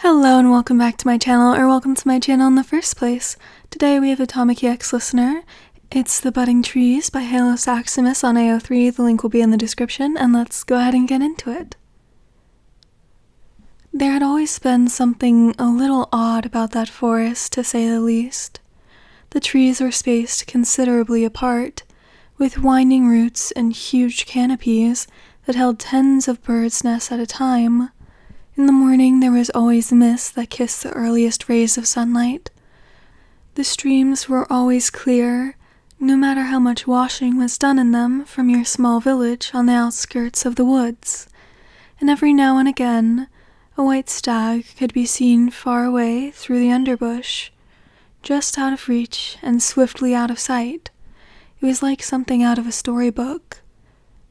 Hello and welcome back to my channel, or welcome to my channel in the first place. Today we have a Tamaki X listener. It's The Budding Trees by Halo Saximus on AO3, the link will be in the description, and let's go ahead and get into it. There had always been something a little odd about that forest, to say the least. The trees were spaced considerably apart, with winding roots and huge canopies that held tens of birds' nests at a time. In the morning there was always mist that kissed the earliest rays of sunlight. The streams were always clear, no matter how much washing was done in them from your small village on the outskirts of the woods, and every now and again a white stag could be seen far away through the underbush, just out of reach and swiftly out of sight. It was like something out of a storybook.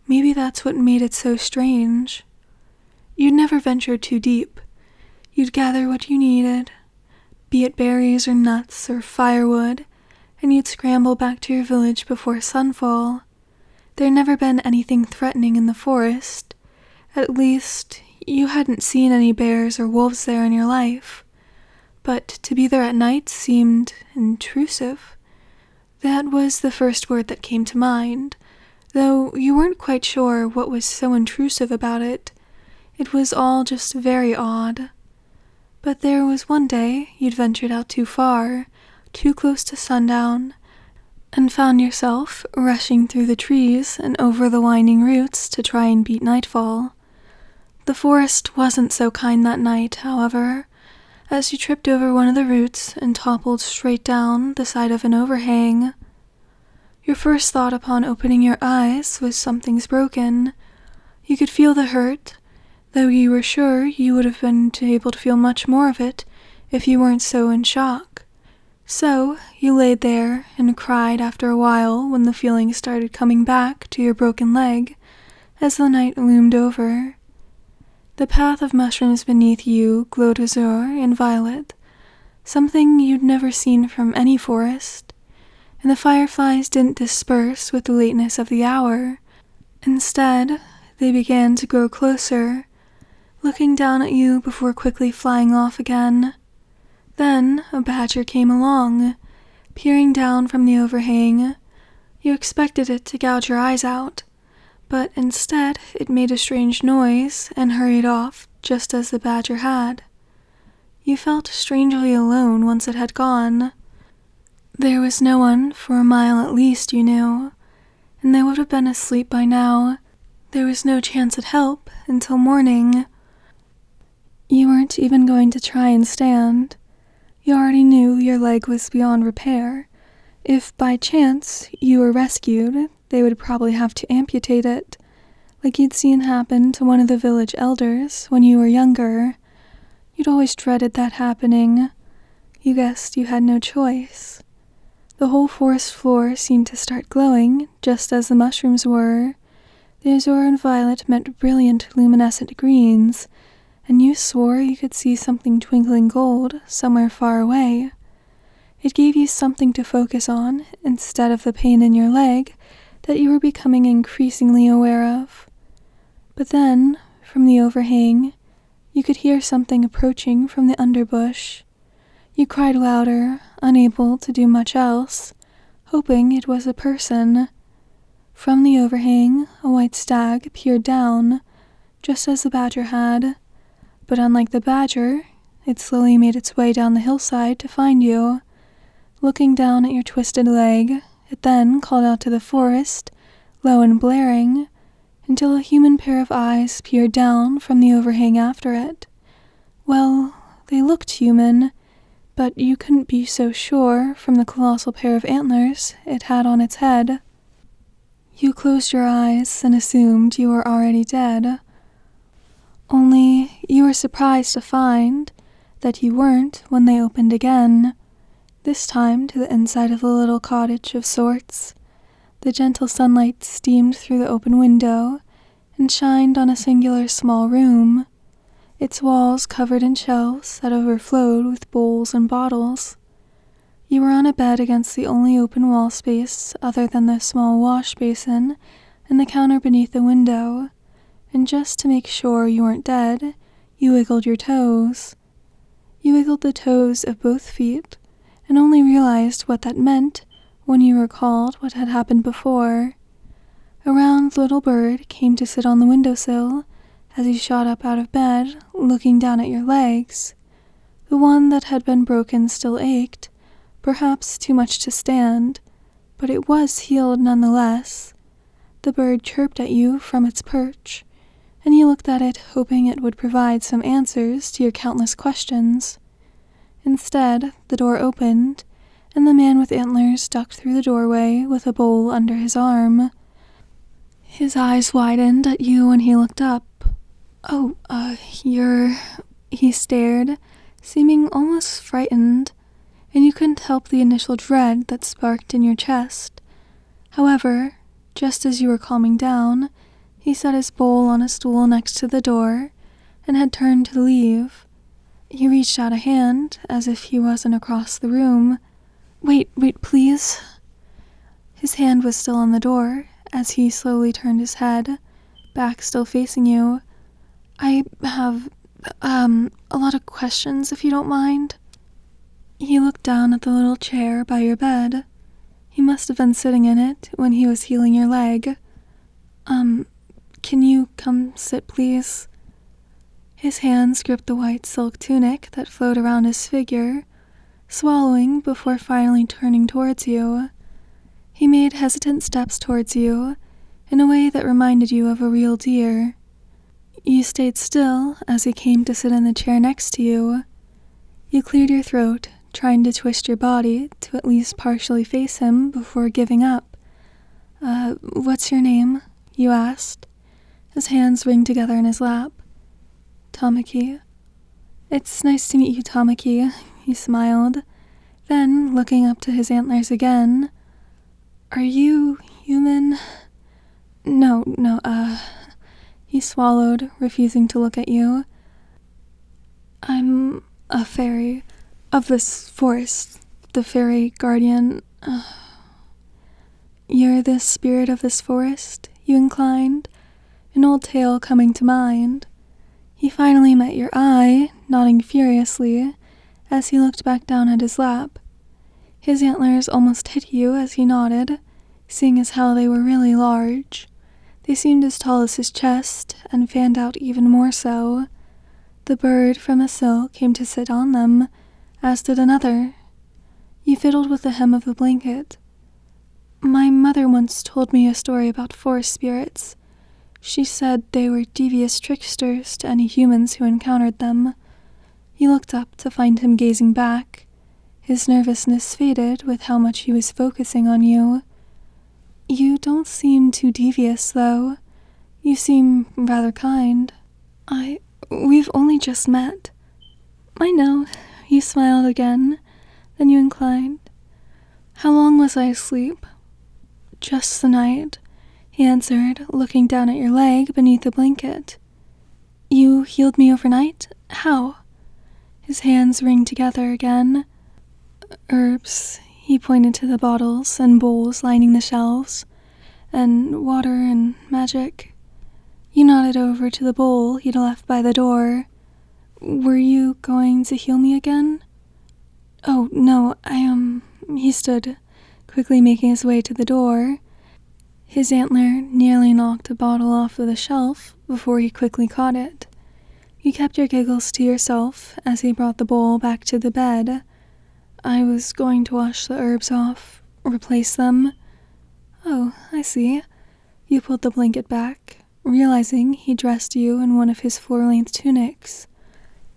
Maybe that's what made it so strange. You'd never venture too deep. You'd gather what you needed, be it berries or nuts or firewood, and you'd scramble back to your village before sunfall. There had never been anything threatening in the forest. At least, you hadn't seen any bears or wolves there in your life. But to be there at night seemed intrusive. That was the first word that came to mind, though you weren't quite sure what was so intrusive about it. It was all just very odd. But there was one day you'd ventured out too far, too close to sundown, and found yourself rushing through the trees and over the winding roots to try and beat nightfall. The forest wasn't so kind that night, however, as you tripped over one of the roots and toppled straight down the side of an overhang. Your first thought upon opening your eyes was something's broken. You could feel the hurt, though you were sure you would have been able to feel much more of it if you weren't so in shock. So you laid there and cried after a while when the feeling started coming back to your broken leg as the night loomed over. The path of mushrooms beneath you glowed azure and violet, something you'd never seen from any forest, and the fireflies didn't disperse with the lateness of the hour. Instead, they began to grow closer, looking down at you before quickly flying off again. Then a badger came along, peering down from the overhang. You expected it to gouge your eyes out, but instead it made a strange noise and hurried off just as the badger had. You felt strangely alone once it had gone. There was no one for a mile at least, you knew, and they would have been asleep by now. There was no chance at help until morning. You weren't even going to try and stand. You already knew your leg was beyond repair. If by chance you were rescued, they would probably have to amputate it, like you'd seen happen to one of the village elders when you were younger. You'd always dreaded that happening. You guessed you had no choice. The whole forest floor seemed to start glowing, just as the mushrooms were. The azure and violet met brilliant luminescent greens, and you swore you could see something twinkling gold somewhere far away. It gave you something to focus on instead of the pain in your leg that you were becoming increasingly aware of. But then, from the overhang, you could hear something approaching from the underbush. You cried louder, unable to do much else, hoping it was a person. From the overhang, a white stag peered down, just as the badger had. But unlike the badger, it slowly made its way down the hillside to find you. Looking down at your twisted leg, it then called out to the forest, low and blaring, until a human pair of eyes peered down from the overhang after it. Well, they looked human, but you couldn't be so sure from the colossal pair of antlers it had on its head. You closed your eyes and assumed you were already dead. Only you were surprised to find that you weren't when they opened again, this time to the inside of a little cottage of sorts. The gentle sunlight steamed through the open window and shined on a singular small room, its walls covered in shelves that overflowed with bowls and bottles. You were on a bed against the only open wall space other than the small wash basin and the counter beneath the window, and just to make sure you weren't dead, you wiggled your toes. You wiggled the toes of both feet and only realized what that meant when you recalled what had happened before. A round little bird came to sit on the windowsill as you shot up out of bed, looking down at your legs. The one that had been broken still ached, perhaps too much to stand, but it was healed nonetheless. The bird chirped at you from its perch, and you looked at it hoping it would provide some answers to your countless questions. Instead, the door opened, and the man with antlers ducked through the doorway with a bowl under his arm. His eyes widened at you when he looked up. "Oh, you're..." He stared, seeming almost frightened, and you couldn't help the initial dread that sparked in your chest. However, just as you were calming down, he set his bowl on a stool next to the door and had turned to leave. He reached out a hand as if he wasn't across the room. Wait, please." His hand was still on the door as he slowly turned his head, back still facing you. "I have, a lot of questions, if you don't mind." He looked down at the little chair by your bed. He must have been sitting in it when he was healing your leg. Can you come sit, please?" His hands gripped the white silk tunic that flowed around his figure, swallowing before finally turning towards you. He made hesitant steps towards you, in a way that reminded you of a real deer. You stayed still as he came to sit in the chair next to you. You cleared your throat, trying to twist your body to at least partially face him before giving up. What's your name?" you asked. His hands ringed together in his lap. "Tamaki." "It's nice to meet you, Tamaki," he smiled. Then, looking up to his antlers again, "Are you human?" No, he swallowed, refusing to look at you. "I'm a fairy of this forest, the fairy guardian." "You're the spirit of this forest?" you inclined, an old tale coming to mind. He finally met your eye, nodding furiously, as he looked back down at his lap. His antlers almost hit you as he nodded, seeing as how they were really large. They seemed as tall as his chest, and fanned out even more so. The bird from the sill came to sit on them, as did another. You fiddled with the hem of the blanket. "My mother once told me a story about forest spirits. She said they were devious tricksters to any humans who encountered them." He looked up to find him gazing back. His nervousness faded with how much he was focusing on you. "You don't seem too devious, though. You seem rather kind." We've only just met." "I know." You smiled again. Then you inclined. "How long was I asleep?" "Just the night," he answered, looking down at your leg beneath the blanket. "You healed me overnight? How?" His hands ringed together again. "Herbs," he pointed to the bottles and bowls lining the shelves, "and water and magic." You nodded over to the bowl he'd left by the door. "Were you going to heal me again?" "Oh, no, He stood, quickly making his way to the door. His antler nearly knocked a bottle off of the shelf before he quickly caught it. You kept your giggles to yourself as he brought the bowl back to the bed. "I was going to wash the herbs off, replace them." "Oh, I see." You pulled the blanket back, realizing he dressed you in one of his floor-length tunics.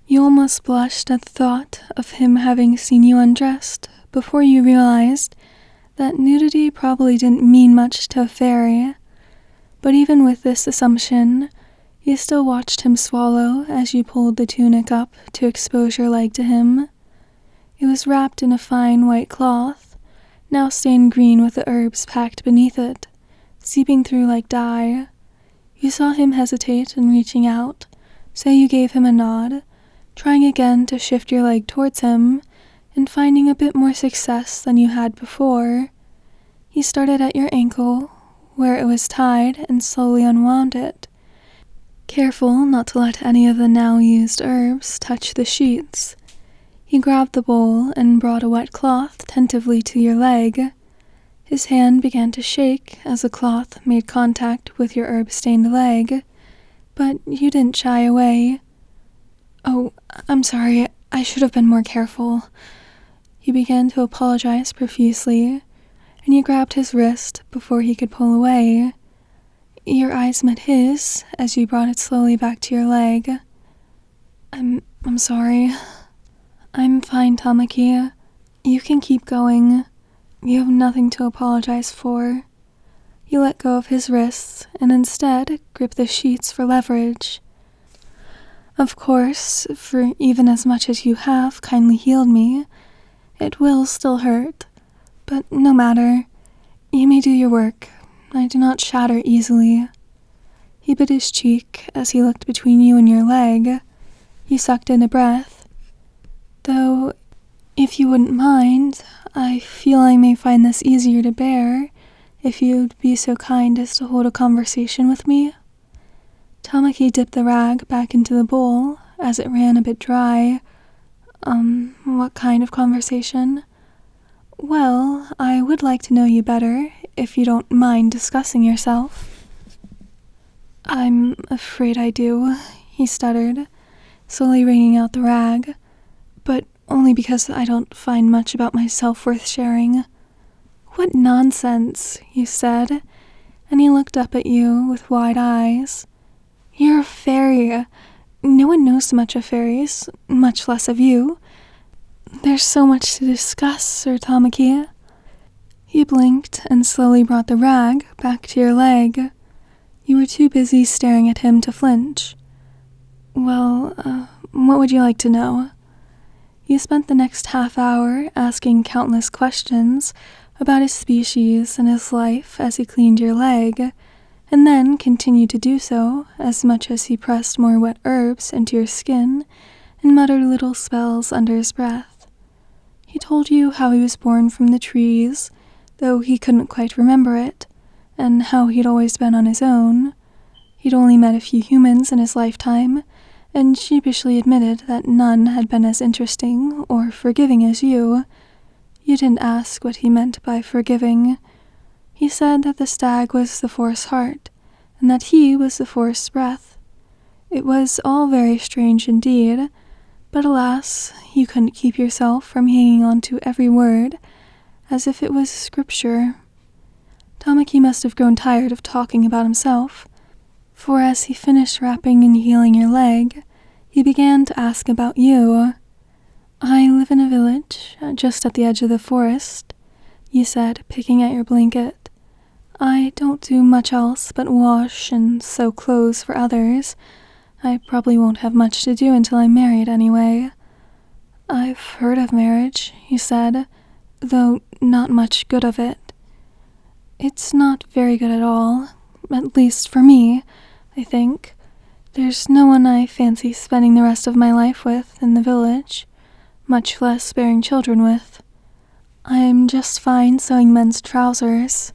You almost blushed at the thought of him having seen you undressed before you realized that nudity probably didn't mean much to a fairy. But even with this assumption, you still watched him swallow as you pulled the tunic up to expose your leg to him. It was wrapped in a fine white cloth, now stained green with the herbs packed beneath it, seeping through like dye. You saw him hesitate in reaching out, so you gave him a nod, trying again to shift your leg towards him, and finding a bit more success than you had before. He started at your ankle, where it was tied, and slowly unwound it, careful not to let any of the now used herbs touch the sheets. He grabbed the bowl and brought a wet cloth tentatively to your leg. His hand began to shake as the cloth made contact with your herb-stained leg, but you didn't shy away. "Oh, I'm sorry, I should have been more careful." He began to apologize profusely, and you grabbed his wrist before he could pull away. Your eyes met his as you brought it slowly back to your leg. I'm sorry. "I'm fine, Tamaki. You can keep going. You have nothing to apologize for." You let go of his wrists and instead gripped the sheets for leverage. "Of course, for even as much as you have kindly healed me, it will still hurt, but no matter. You may do your work. I do not shatter easily." He bit his cheek as he looked between you and your leg. You sucked in a breath. "Though, if you wouldn't mind, I feel I may find this easier to bear if you'd be so kind as to hold a conversation with me." Tamaki dipped the rag back into the bowl as it ran a bit dry. What kind of conversation?" "Well, I would like to know you better, if you don't mind discussing yourself." "I'm afraid I do," he stuttered, slowly wringing out the rag, "but only because I don't find much about myself worth sharing." "What nonsense," you said, and he looked up at you with wide eyes. "You're a fairy. No one knows much of fairies, much less of you. There's so much to discuss, Sir Tamaki." He blinked and slowly brought the rag back to your leg. You were too busy staring at him to flinch. "Well, what would you like to know?" You spent the next half hour asking countless questions about his species and his life as he cleaned your leg, and then continued to do so as much as he pressed more wet herbs into your skin and muttered little spells under his breath. He told you how he was born from the trees, though he couldn't quite remember it, and how he'd always been on his own. He'd only met a few humans in his lifetime, and sheepishly admitted that none had been as interesting or forgiving as you. You didn't ask what he meant by forgiving. He said that the stag was the forest heart, and that he was the forest's breath. It was all very strange indeed, but alas, you couldn't keep yourself from hanging on to every word, as if it was scripture. Tamaki must have grown tired of talking about himself, for as he finished wrapping and healing your leg, he began to ask about you. "I live in a village, just at the edge of the forest," you said, picking at your blanket. "I don't do much else but wash and sew clothes for others. I probably won't have much to do until I'm married anyway." "I've heard of marriage," you said, "though not much good of it." "It's not very good at all, at least for me, I think. There's no one I fancy spending the rest of my life with in the village, much less bearing children with. I'm just fine sewing men's trousers."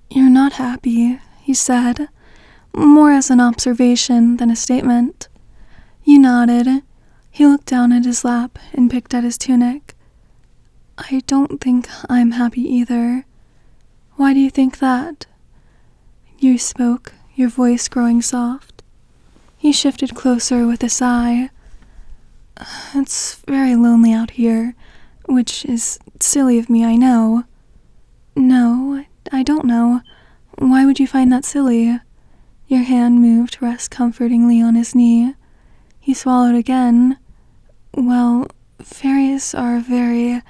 "You're not happy," he said, more as an observation than a statement. You nodded. He looked down at his lap and picked at his tunic. "I don't think I'm happy either." "Why do you think that?" You spoke, your voice growing soft. He shifted closer with a sigh. "It's very lonely out here, which is silly of me, I know." "No, I don't know. Why would you find that silly?" Your hand moved to rest comfortingly on his knee. He swallowed again. "Well, fairies are very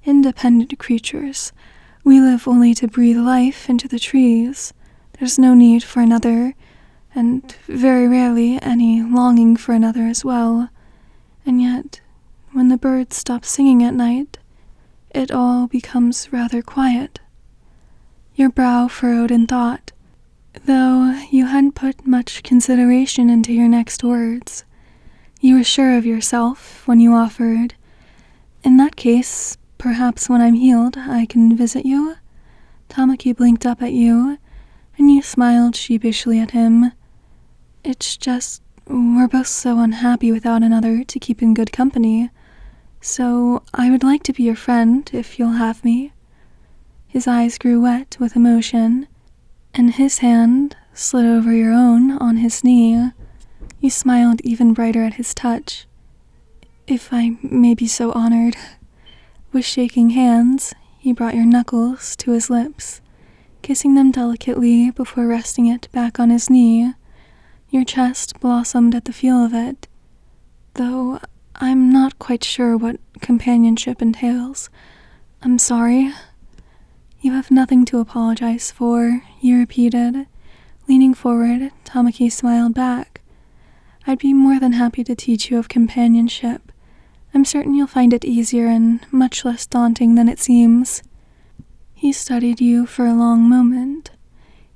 independent creatures. We live only to breathe life into the trees. There's no need for another, and very rarely any longing for another as well. And yet, when the birds stop singing at night, it all becomes rather quiet." Your brow furrowed in thought, though you hadn't put much consideration into your next words. You were sure of yourself when you offered, "In that case, perhaps when I'm healed, I can visit you?" Tamaki blinked up at you, and you smiled sheepishly at him. "It's just, we're both so unhappy without another to keep in good company. So I would like to be your friend if you'll have me." His eyes grew wet with emotion, and his hand slid over your own on his knee. You smiled even brighter at his touch. "If I may be so honored." With shaking hands, he brought your knuckles to his lips, kissing them delicately before resting it back on his knee. Your chest blossomed at the feel of it, though I'm not quite sure what companionship entails. "I'm sorry." "You have nothing to apologize for," you repeated. Leaning forward, Tamaki smiled back. "I'd be more than happy to teach you of companionship. I'm certain you'll find it easier and much less daunting than it seems." He studied you for a long moment,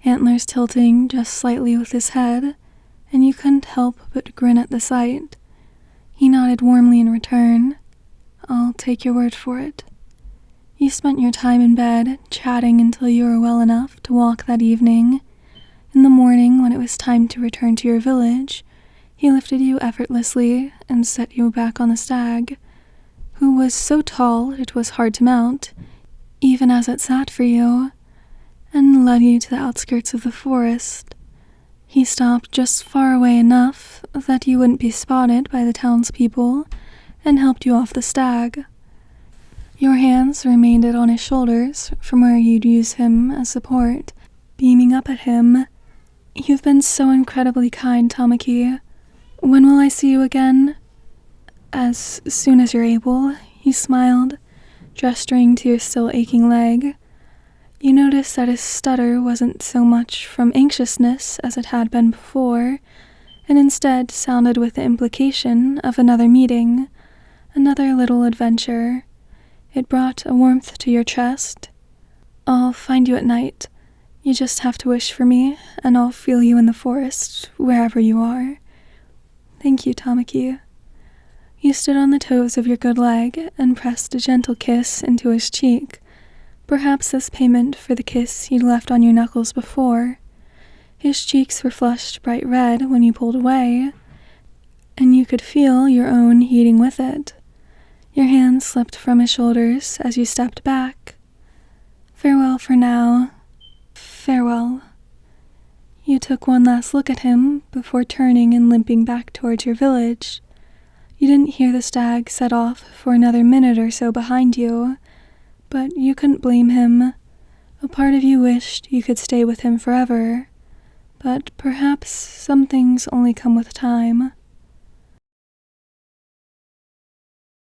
antlers tilting just slightly with his head, and you couldn't help but grin at the sight. He nodded warmly in return. "I'll take your word for it." You spent your time in bed, chatting until you were well enough to walk that evening. In the morning, when it was time to return to your village, he lifted you effortlessly and set you back on the stag, who was so tall it was hard to mount, even as it sat for you, and led you to the outskirts of the forest. He stopped just far away enough that you wouldn't be spotted by the townspeople and helped you off the stag. Your hands remained on his shoulders from where you'd use him as support, beaming up at him. "You've been so incredibly kind, Tamaki. When will I see you again?" "As soon as you're able," he smiled, gesturing to your still aching leg. You noticed that his stutter wasn't so much from anxiousness as it had been before, and instead sounded with the implication of another meeting, another little adventure. It brought a warmth to your chest. "I'll find you at night. You just have to wish for me, and I'll feel you in the forest, wherever you are." "Thank you, Tamaki." You stood on the toes of your good leg and pressed a gentle kiss into his cheek, perhaps as payment for the kiss he'd left on your knuckles before. His cheeks were flushed bright red when you pulled away, and you could feel your own heating with it. Your hand slipped from his shoulders as you stepped back. "Farewell for now. Farewell." You took one last look at him before turning and limping back towards your village. You didn't hear the stag set off for another minute or so behind you, but you couldn't blame him. A part of you wished you could stay with him forever, but perhaps some things only come with time.